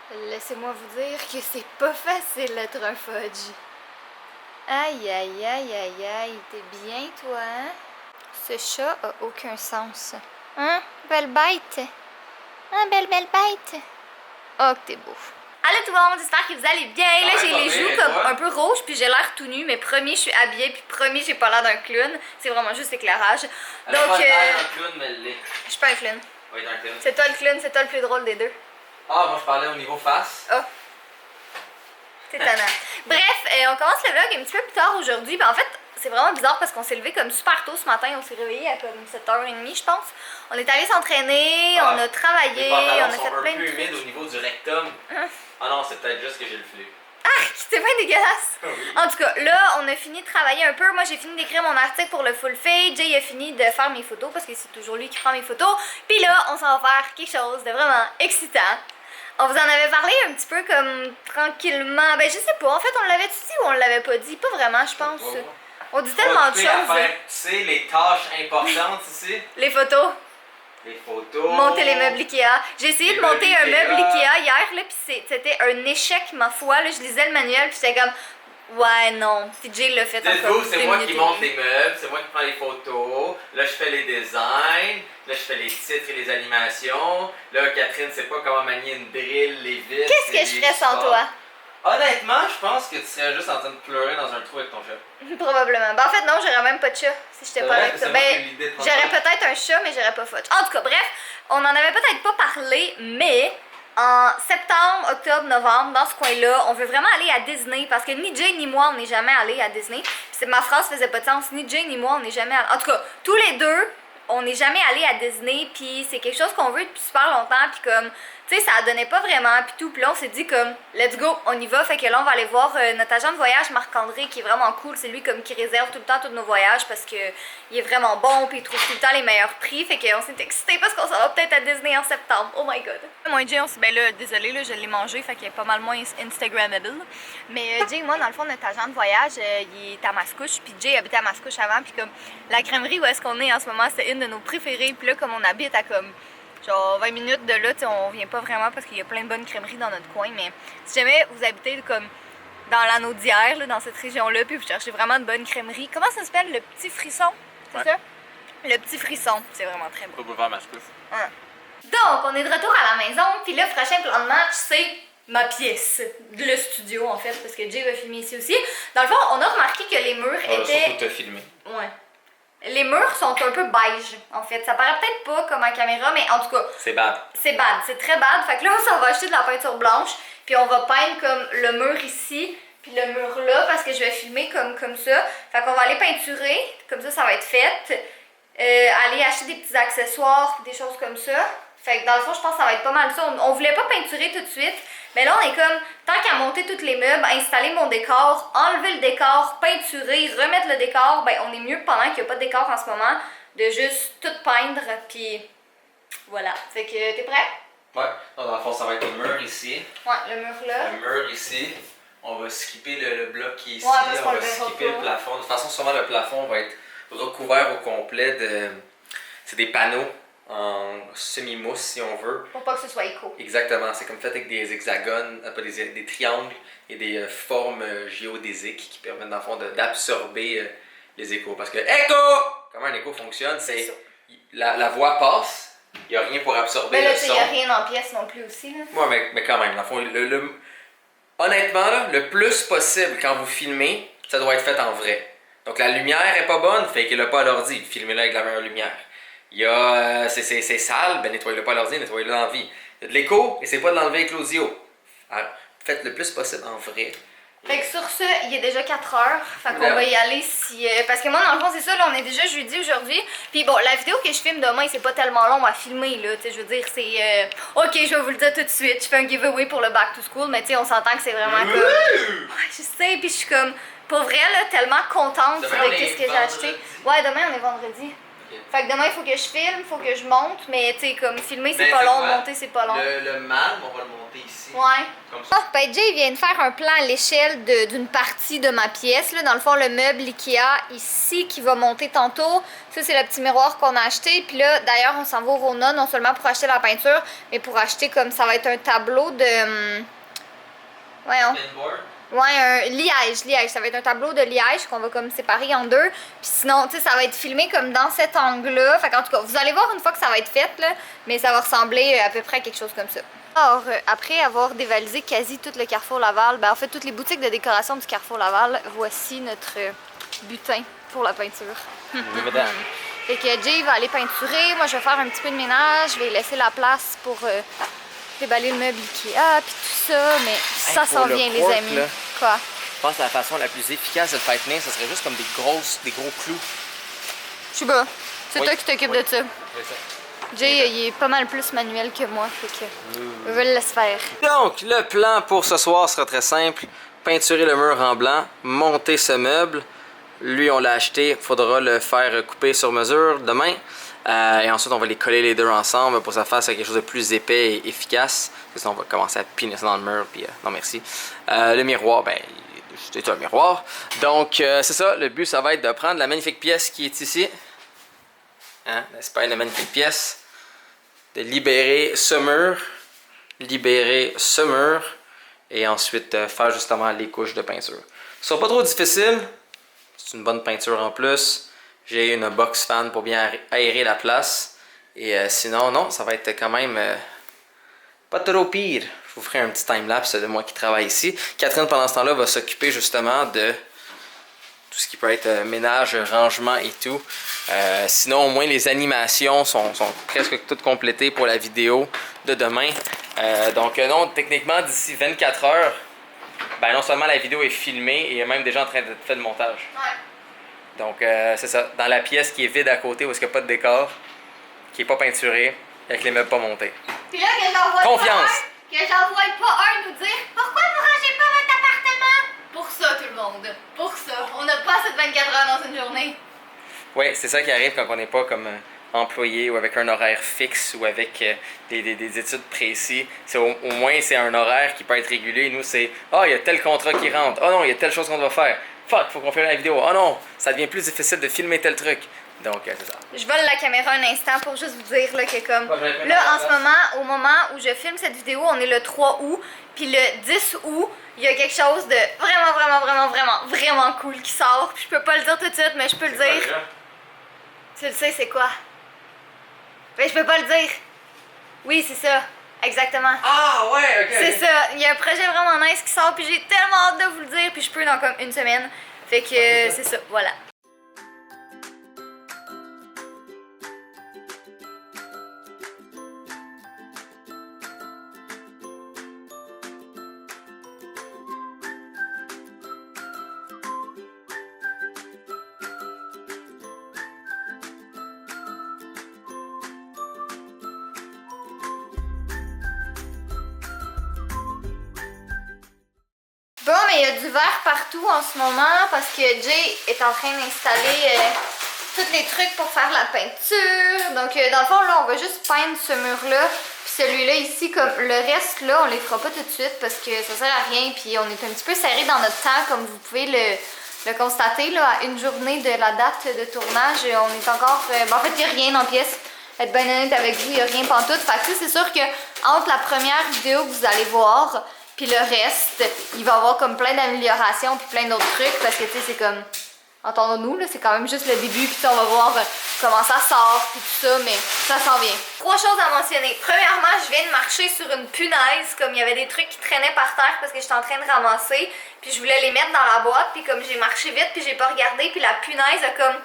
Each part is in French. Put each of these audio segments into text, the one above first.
Laissez-moi vous dire que c'est pas facile d'être un fudge. Aïe, aïe, aïe, aïe, aïe, t'es bien, toi, hein? Ce chat a aucun sens. Hein? Belle bête? Hein, belle bête? Oh, que t'es beau. Allô tout le monde, j'espère que vous allez bien. Là, j'ai les joues comme un peu rouges, puis j'ai l'air tout nu, mais promis, je suis habillée, puis promis, j'ai pas l'air d'un clown. C'est vraiment juste éclairage. Donc, pas l'air d'un clown, mais elle l'est. Je suis pas un clown. Oui, d'un clown. C'est toi le clown, c'est toi le plus drôle des deux. Ah, moi je parlais au niveau face. Oh. C'est étonnant. Bref, on commence le vlog un petit peu plus tard aujourd'hui. Ben, en fait, c'est vraiment bizarre parce qu'on s'est levé comme super tôt ce matin. On s'est réveillé à comme 7h30, je pense. On est allé s'entraîner, on a travaillé, on a fait plein de trucs. un peu humide au niveau du rectum. Ah non, c'est peut-être juste que j'ai le flux. Ah, c'était pas dégueulasse. Oui. En tout cas, là, on a fini de travailler un peu. Moi, j'ai fini d'écrire mon article pour le Full Fade. Jay a fini de faire mes photos parce que c'est toujours lui qui prend mes photos. Puis là, on s'en va faire quelque chose de vraiment excitant. On vous en avait parlé un petit peu comme tranquillement. Ben, je sais pas. En fait, on l'avait dit ou on l'avait pas dit? Pas vraiment, je pense. On dit tellement de choses. Tu sais, les tâches importantes ici. Les photos. Les photos. Monter les meubles Ikea. J'ai essayé de monter un meuble Ikea hier, là, pis c'était un échec, ma foi. Là, je lisais le manuel, pis j'étais comme, ouais, non. Puis Jay l'a fait en comme c'est moi qui monte les meubles, c'est moi qui prends les photos. Là, je fais les designs. Là, je fais les titres et les animations. Là, Catherine sait pas comment manier une drill, les vis. Qu'est-ce que je ferais sans toi? Honnêtement, je pense que tu serais juste en train de pleurer dans un trou avec ton chat. Probablement. Ben, en fait, non, j'aurais même pas de chat si j'étais pas avec toi. Ben, j'aurais peut-être un chat, mais j'aurais pas fudge. En tout cas, bref, on en avait peut-être pas parlé, mais en septembre, octobre, novembre, dans ce coin-là, on veut vraiment aller à Disney parce que ni Jay ni moi, on n'est jamais allé à Disney. Ma phrase faisait pas de sens. Ni Jay ni moi, on n'est jamais allé. En tout cas, tous les deux, on n'est jamais allé à Disney, puis c'est quelque chose qu'on veut depuis super longtemps, puis comme, tu sais, ça donnait pas vraiment, puis tout, puis là on s'est dit comme, let's go, on y va, fait que là on va aller voir notre agent de voyage, Marc-André, qui est vraiment cool, c'est lui comme qui réserve tout le temps tous nos voyages, parce que il est vraiment bon, puis il trouve tout le temps les meilleurs prix, fait qu'on s'est excités parce qu'on s'en va peut-être à Disney en septembre, oh my god. Moi et Jay, on s'est, ben là, désolé, là, je l'ai mangé, fait qu'il est pas mal moins Instagrammable, mais Jay et moi, dans le fond, notre agent de voyage, il est à Mascouche, puis Jay habitait à Mascouche avant, puis comme, la crèmerie où est-ce qu'on est en ce moment, c'est une de nos préférées, puis là, comme on habite à comme genre 20 minutes de là, on vient pas vraiment parce qu'il y a plein de bonnes crèmeries dans notre coin, mais si jamais vous habitez comme dans l'anneau d'hier, dans cette région-là, puis vous cherchez vraiment de bonnes crèmeries, comment ça s'appelle? Le Petit Frisson? C'est ça? Le Petit Frisson, c'est vraiment très bon. Au boulevard Mascouche. Hein. Donc, on est de retour à la maison, puis le prochain plan de match, c'est ma pièce, le studio en fait, parce que Jay va filmer ici aussi. Dans le fond, on a remarqué que les murs étaient... Surtout te filmer. Ouais. Les murs sont un peu beige, en fait. Ça paraît peut-être pas comme en caméra, mais en tout cas... C'est bad. C'est bad, c'est très bad. Fait que là, on s'en va acheter de la peinture blanche, puis on va peindre comme le mur ici, puis le mur là, parce que je vais filmer comme ça. Fait qu'on va aller peinturer, comme ça va être fait. Aller acheter des petits accessoires, des choses comme ça. Fait que dans le fond, je pense que ça va être pas mal ça. On voulait pas peinturer tout de suite, mais là, on est comme, tant qu'à monter tous les meubles, installer mon décor, enlever le décor, peinturer, remettre le décor, ben on est mieux pendant qu'il n'y a pas de décor en ce moment, de juste tout peindre, puis voilà. Fait que, t'es prêt? Ouais, dans le fond, ça va être le mur ici. Ouais, le mur là. Le mur ici. On va skipper le bloc qui est ici, ouais, on va skipper le plafond. De toute façon, sûrement le plafond va être recouvert au complet de... C'est des panneaux en semi-mousse si on veut. Pour pas que ce soit écho. Exactement, c'est comme fait avec des hexagones, pas des triangles et des formes géodésiques qui permettent dans le fond d'absorber les échos. Parce que écho! Comment un écho fonctionne, c'est la voix passe, il n'y a rien pour absorber le son. Il n'y a rien en pièce non plus aussi. Là. Ouais, mais quand même, dans le fond, honnêtement, là, le plus possible quand vous filmez, ça doit être fait en vrai. Donc la lumière est pas bonne, fait qu'il n'a pas à l'ordi, filmez-le avec la meilleure lumière. Il y a, c'est sale, ben nettoyez-le pas à l'ordi, nettoyez-le dans la vie. Il y a de l'écho, et c'est pas de l'enlever avec l'audio. Alors, faites le plus possible en vrai. Fait que sur ce, il est déjà 4 heures, fait qu'on va y aller si... parce que moi, dans le fond, c'est ça, là, on est déjà jeudi aujourd'hui. Puis bon, la vidéo que je filme demain, c'est pas tellement long à filmer, là, tu sais, je veux dire, c'est... Ok, je vais vous le dire tout de suite, je fais un giveaway pour le back to school, mais tu sais, on s'entend que c'est vraiment comme... Ouais, je sais, puis je suis comme... Pour vrai, là, tellement contente de ce que j'ai acheté. Ouais, demain, on est vendredi. Okay. Fait que demain, il faut que je filme, il faut que je monte, mais tu sais, comme filmer, c'est pas long, monter, c'est pas long. Le mal, on va le monter ici. Ouais. Comme Ah, ben Jay vient de faire un plan à l'échelle d'une partie de ma pièce. Là. Dans le fond, le meuble Ikea ici qui va monter tantôt. Ça, c'est le petit miroir qu'on a acheté. Puis là, d'ailleurs, on s'en va au Rona, non seulement pour acheter la peinture, mais pour acheter comme ça va être un tableau de... Voyons. Ouais, un liège. Ça va être un tableau de liège qu'on va comme séparer en deux. Puis sinon, tu sais, ça va être filmé comme dans cet angle-là. Fait qu'en tout cas, vous allez voir une fois que ça va être fait, là. Mais ça va ressembler à peu près à quelque chose comme ça. Alors, après avoir dévalisé quasi tout le Carrefour Laval, ben en fait toutes les boutiques de décoration du Carrefour Laval, voici notre butin pour la peinture. Oui, madame. Fait que Jay va aller peinturer, moi je vais faire un petit peu de ménage, je vais laisser la place pour déballer le meuble Ikea puis tout ça, mais ça s'en vient les amis. Là, quoi? je pense que la façon la plus efficace de le faire tenir, ce serait juste comme des gros clous. Je sais pas, c'est toi qui t'occupes de ça. C'est ça. Jay, il est pas mal plus manuel que moi, fait que je vais le laisser faire. Donc, le plan pour ce soir sera très simple. Peinturer le mur en blanc, monter ce meuble. Lui, on l'a acheté, il faudra le faire couper sur mesure demain. Et ensuite, on va les coller les deux ensemble pour que ça fasse quelque chose de plus épais et efficace. Parce que sinon, on va commencer à piner ça dans le mur, puis non merci. Le miroir, ben, c'est un miroir. Donc, c'est ça, le but, ça va être de prendre la magnifique pièce qui est ici. Hein, n'est-ce pas, une magnifique pièce? De libérer ce mur, et ensuite faire justement les couches de peinture. Ce sera pas trop difficile, c'est une bonne peinture en plus. J'ai une box fan pour bien aérer la place. Et sinon, non, ça va être quand même pas trop pire. Je vous ferai un petit time-lapse de moi qui travaille ici. Catherine, pendant ce temps-là, va s'occuper justement de tout ce qui peut être ménage, rangement et tout. Sinon, au moins, les animations sont presque toutes complétées pour la vidéo de demain. Donc, non, techniquement, d'ici 24 heures, ben, non seulement la vidéo est filmée, et il y a même déjà en train de faire le montage. Ouais. Donc, c'est ça. Dans la pièce qui est vide à côté, où il n'y a pas de décor, qui n'est pas peinturée, avec les meubles pas montés. Puis là, que j'envoie Confiance. pas un nous dire pourquoi vous rangez pas votre appartement? Pour ça, tout le monde. Pour ça. On n'a pas assez de 24 heures dans une journée. Oui, c'est ça qui arrive quand on n'est pas comme employé ou avec un horaire fixe ou avec des études précises. Au moins, c'est un horaire qui peut être régulé. Nous, c'est « Ah, il y a tel contrat qui rentre. Oh non, il y a telle chose qu'on doit faire. Fuck, faut qu'on filme la vidéo. Oh non, ça devient plus difficile de filmer tel truc. » Donc, c'est ça. Je vole la caméra un instant pour juste vous dire là, que comme... Là, en ce moment, au moment où je filme cette vidéo, on est le 3 août. Puis le 10 août, il y a quelque chose de vraiment cool qui sort. Puis je peux pas le dire tout de suite, mais je peux le dire. Tu le sais, c'est quoi? Mais je peux pas le dire. Oui, c'est ça. Exactement. Ah, ouais, ok. C'est ça. Il y a un projet vraiment nice qui sort, puis j'ai tellement hâte de vous le dire, puis je peux dans comme une semaine. Fait que c'est ça, voilà. Bon, mais il y a du verre partout en ce moment parce que Jay est en train d'installer tous les trucs pour faire la peinture. Donc, dans le fond, là, on va juste peindre ce mur-là. Puis celui-là ici, comme le reste, là, on les fera pas tout de suite parce que ça sert à rien. Puis on est un petit peu serré dans notre temps, comme vous pouvez le constater, là, à une journée de la date de tournage. On est encore... en fait, il n'y a rien en pièce. Être bien honnête avec vous, il n'y a rien pantoute. Fait que c'est sûr que entre la première vidéo que vous allez voir... Puis le reste, il va y avoir comme plein d'améliorations puis plein d'autres trucs parce que tu sais, c'est comme, entendons-nous, là, c'est quand même juste le début puis on va voir comment ça sort puis tout ça, mais ça s'en vient. 3 choses à mentionner. Premièrement, je viens de marcher sur une punaise, comme il y avait des trucs qui traînaient par terre parce que j'étais en train de ramasser puis je voulais les mettre dans la boîte puis comme j'ai marché vite puis j'ai pas regardé puis la punaise a comme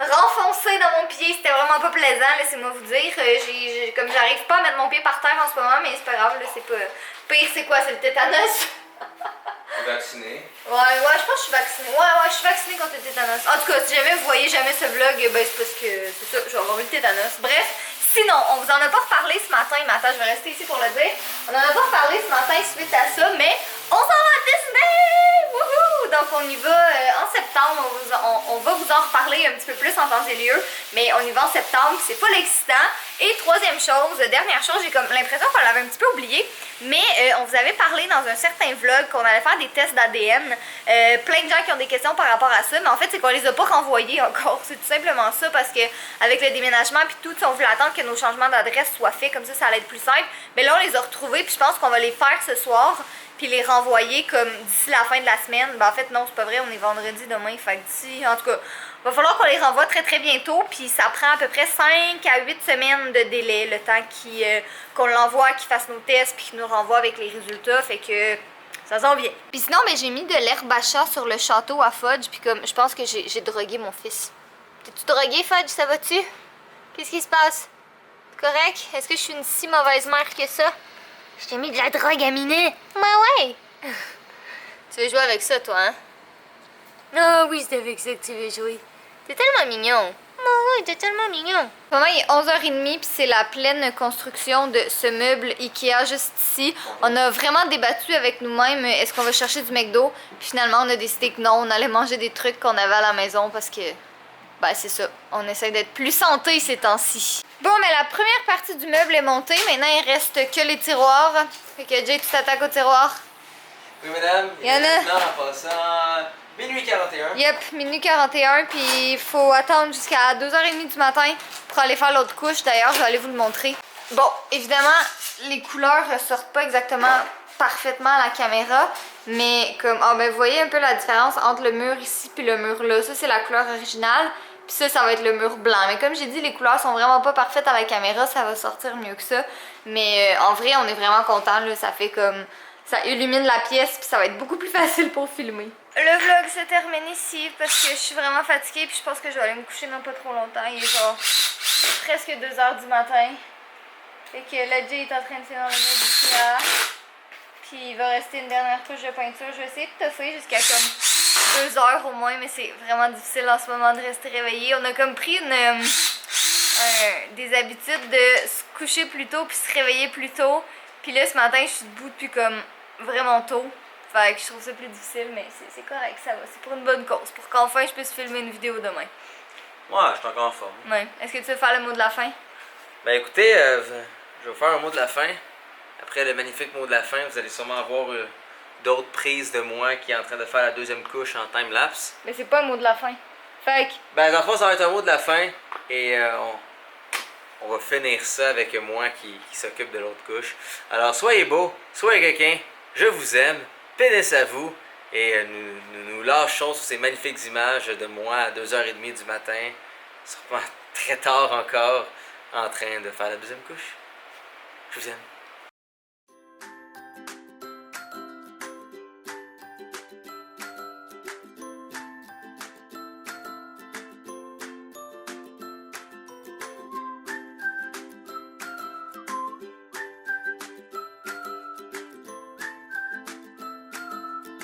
renfoncé dans mon pied, c'était vraiment pas plaisant, laissez-moi vous dire. Comme j'arrive pas à mettre mon pied par terre en ce moment, mais c'est pas grave, là, c'est pas... Pire, c'est quoi? C'est le tétanos? Vacciné. Ouais, je pense que je suis vaccinée. Ouais, je suis vaccinée contre le tétanos. En tout cas, si jamais vous voyez jamais ce vlog, ben c'est parce que c'est ça, je vais avoir eu le tétanos. Bref, sinon, on vous en a pas reparlé ce matin, mais attends, je vais rester ici pour le dire. On en a pas reparlé ce matin suite à ça, mais on s'en va à Disney! Wouhou! Donc on y va en septembre, on va vous en reparler un petit peu plus en temps et lieu, mais on y va en septembre, c'est full excitant. Et troisième chose, dernière chose, j'ai comme l'impression qu'on l'avait un petit peu oublié. Mais on vous avait parlé dans un certain vlog qu'on allait faire des tests d'ADN. Plein de gens qui ont des questions par rapport à ça, mais en fait c'est qu'on les a pas renvoyés encore. C'est tout simplement ça parce que avec le déménagement puis tout, on voulait attendre que nos changements d'adresse soient faits, comme ça allait être plus simple. Mais là on les a retrouvés puis je pense qu'on va les faire ce soir puis les renvoyer comme d'ici la fin de la semaine. Ben en fait non, c'est pas vrai, on est vendredi demain, fait que d'ici, en tout cas, va falloir qu'on les renvoie très très bientôt, puis ça prend à peu près 5 à 8 semaines de délai, le temps qu'on l'envoie, qu'il fasse nos tests, puis qu'il nous renvoie avec les résultats, fait que ça s'en vient. Puis sinon, ben, j'ai mis de l'herbe à chat sur le château à Fudge, puis comme je pense que j'ai drogué mon fils. T'es-tu drogué, Fudge, ça va-tu? Qu'est-ce qui se passe? Correct? Est-ce que je suis une si mauvaise mère que ça? Je t'ai mis de la drogue à miner. Ouais. Tu veux jouer avec ça, toi, hein? Ah oui, c'est avec ça que tu veux jouer. T'es tellement mignon. Oh oui, t'es tellement mignon. Pour moi, il est 11h30 puis c'est la pleine construction de ce meuble Ikea juste ici. On a vraiment débattu avec nous-mêmes est-ce qu'on va chercher du McDo. Puis finalement, on a décidé que non, on allait manger des trucs qu'on avait à la maison parce que, ben c'est ça, on essaie d'être plus santé ces temps-ci. Bon, mais la première partie du meuble est montée. Maintenant, il reste que les tiroirs. Fait que Jay, tu t'attaques aux tiroirs. Oui, madame. Il y en a. Maintenant, en passant, minuit 41. Yep, minuit 41, puis il faut attendre jusqu'à 2h30 du matin pour aller faire l'autre couche. D'ailleurs, je vais aller vous le montrer. Bon, évidemment, les couleurs ressortent pas exactement parfaitement à la caméra, mais comme, ben vous voyez un peu la différence entre le mur ici puis le mur là. Ça, c'est la couleur originale, puis ça va être le mur blanc. Mais comme j'ai dit, les couleurs sont vraiment pas parfaites à la caméra, ça va sortir mieux que ça. Mais en vrai, on est vraiment content, là, ça fait comme... Ça illumine la pièce, puis ça va être beaucoup plus facile pour filmer. Le vlog se termine ici parce que je suis vraiment fatiguée, puis je pense que je vais aller me coucher dans pas trop longtemps. Il est genre presque 2h du matin. Fait que là, Jay est en train de faire dans le meuble d'Ikea. Puis il va rester une dernière couche de peinture. Je vais essayer de toffer jusqu'à comme 2 heures au moins, mais c'est vraiment difficile en ce moment de rester réveillé. On a comme pris des habitudes de se coucher plus tôt puis se réveiller plus tôt. Puis là, ce matin, je suis debout depuis comme vraiment tôt. Fait que je trouve ça plus difficile, mais c'est correct, ça va. C'est pour une bonne cause, pour qu'enfin je puisse filmer une vidéo demain. Ouais, je suis encore en forme. Ouais. Est-ce que tu veux faire le mot de la fin? Ben écoutez, je vais vous faire un mot de la fin. Après le magnifique mot de la fin, vous allez sûrement avoir d'autres prises de moi qui est en train de faire la deuxième couche en time-lapse. Mais c'est pas un mot de la fin. Fait que... Ben dans le fond, ça va être un mot de la fin et on va finir ça avec moi qui s'occupe de l'autre couche. Alors soyez beau, soyez quelqu'un, je vous aime, pénis à vous et nous lâchons sur ces magnifiques images de moi à 2h30 du matin, sûrement très tard encore, en train de faire la deuxième couche. Je vous aime.